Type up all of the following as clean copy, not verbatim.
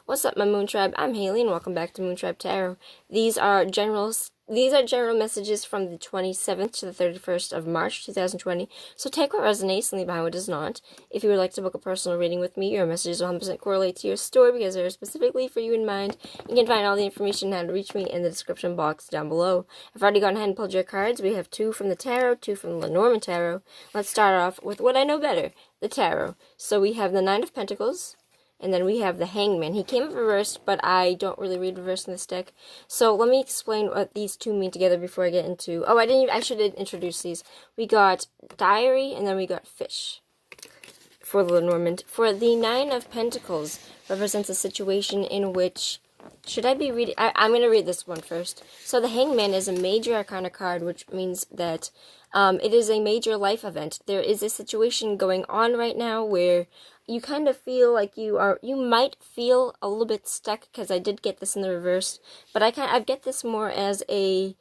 What's up, my Moon Tribe? I'm Haley, and welcome back to Moon Tribe Tarot. These are general messages from the 27th to the 31st of March, 2020. So take what resonates and leave behind what does not. If you would like to book a personal reading with me, your messages 100% correlate to your story because they are specifically for you in mind. You can find all the information on how to reach me in the description box down below. I've already gone ahead and pulled your cards. We have 2 from the Tarot, 2 from the Lenormand Tarot. Let's start off with what I know better, the Tarot. So we have the Nine of Pentacles. And then we have the Hangman. He came reversed, but I don't really read reverse in this deck. So let me explain what these two mean together before I get into... Oh, I should introduce these. We got Diary, and then we got Fish for the Lenormand. For the Nine of Pentacles represents a situation in which... Should I be reading... I'm going to read this one first. So the Hangman is a major arcana card, which means that it is a major life event. There is a situation going on right now where you kind of feel like you might feel a little bit stuck, because I did get this in the reverse, but I get this more as a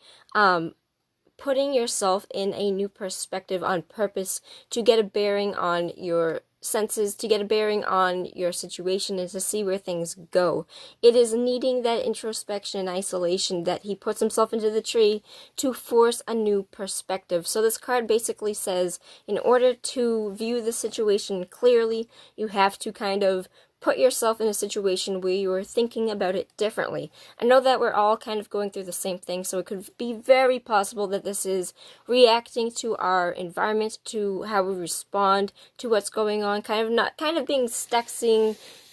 putting yourself in a new perspective on purpose to get a bearing on your senses, to get a bearing on your situation, and to see where things go. It is needing that introspection and isolation that he puts himself into the tree to force a new perspective. So this card basically says, in order to view the situation clearly, you have to kind of put yourself in a situation where you are thinking about it differently. I know that we're all kind of going through the same thing, so it could be very possible that this is reacting to our environment, to how we respond to what's going on, kind of being stuck,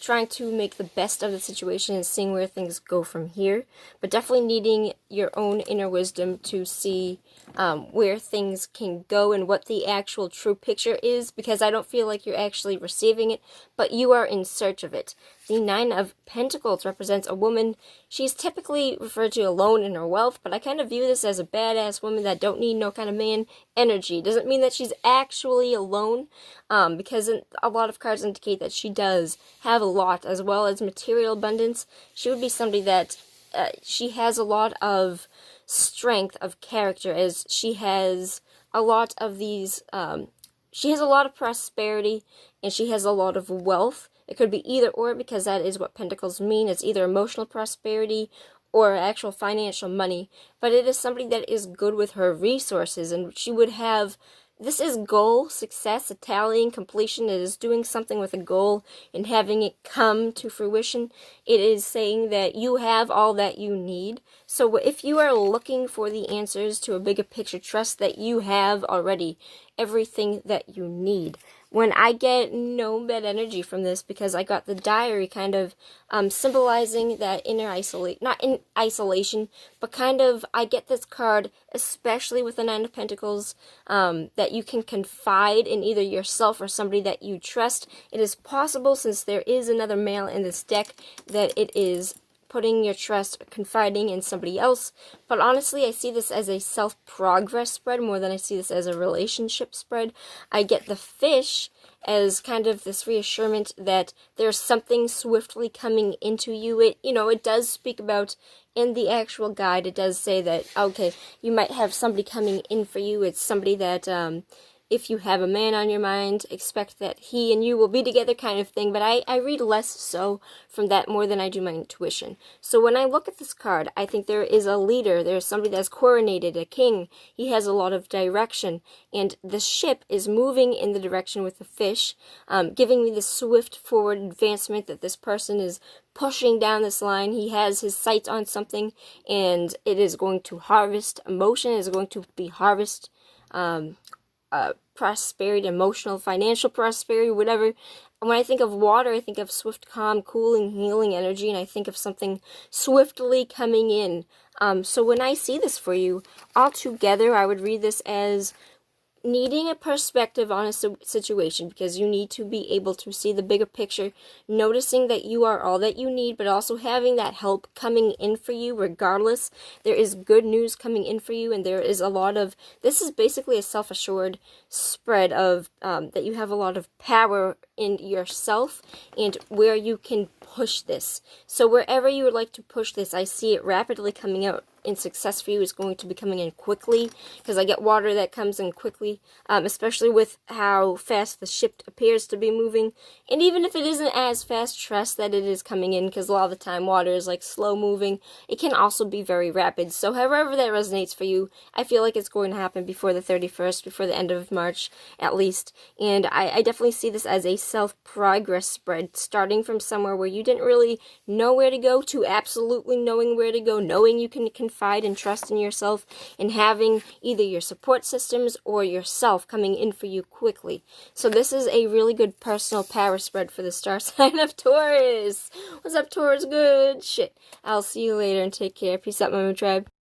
trying to make the best of the situation and seeing where things go from here, but definitely needing your own inner wisdom to see where things can go and what the actual true picture is, because I don't feel like you're actually receiving it, but you are in search of it. The Nine of Pentacles represents a woman. She's typically referred to alone in her wealth, but I kind of view this as a badass woman that don't need no kind of man energy. Doesn't mean that she's actually alone, because a lot of cards indicate that she does have a lot, as well as material abundance. She would be somebody that she has a lot of strength of character, as she has a lot of these, she has a lot of prosperity, and she has a lot of wealth. It could be either or, because that is what Pentacles mean. It's either emotional prosperity or actual financial money, but it is somebody that is good with her resources, and she would have... This is goal, success, a tallying, completion. It is doing something with a goal and having it come to fruition. It is saying that you have all that you need. So if you are looking for the answers to a bigger picture, trust that you have already everything that you need. When I get no bad energy from this, because I got the Diary kind of symbolizing that inner not in isolation, but kind of, I get this card, especially with the Nine of Pentacles, that you can confide in either yourself or somebody that you trust. It is possible, since there is another male in this deck, that it is putting your trust, confiding in somebody else. But honestly, I see this as a self-progress spread more than I see this as a relationship spread. I get the Fish as kind of this reassurance that there's something swiftly coming into you. It does speak about, in the actual guide, it does say that, okay, you might have somebody coming in for you. It's somebody that, if you have a man on your mind, expect that he and you will be together, kind of thing. But I read less so from that more than I do my intuition. So when I look at this card, I think there is a leader. There's somebody that's coronated, a king. He has a lot of direction. And the ship is moving in the direction with the Fish, giving me the swift forward advancement that this person is pushing down this line. He has his sights on something, and it is going to harvest emotion. It is going to be harvest prosperity, emotional, financial prosperity, whatever. When I think of water, I think of swift, calm, cooling, healing energy, and I think of something swiftly coming in. So when I see this for you, altogether, I would read this as needing a perspective on a situation, because you need to be able to see the bigger picture, noticing that you are all that you need, but also having that help coming in for you regardless. There is good news coming in for you, and there is a lot of... This is basically a self-assured spread of that you have a lot of power in yourself and where you can push this. So wherever you would like to push this, I see it rapidly coming out in success for you is going to be coming in quickly, because I get water that comes in quickly, especially with how fast the ship appears to be moving. And even if it isn't as fast, trust that it is coming in, because a lot of the time water is like slow moving. It can also be very rapid. So however that resonates for you, I feel like it's going to happen before the 31st, before the end of March at least. And I definitely see this as a self-progress spread, starting from somewhere where you didn't really know where to go to absolutely knowing where to go, knowing you can confide and trust in yourself, and having either your support systems or yourself coming in for you quickly. So this is a really good personal power spread for the star sign of Taurus. What's up, Taurus? Good shit. I'll see you later and take care. Peace out, my tribe.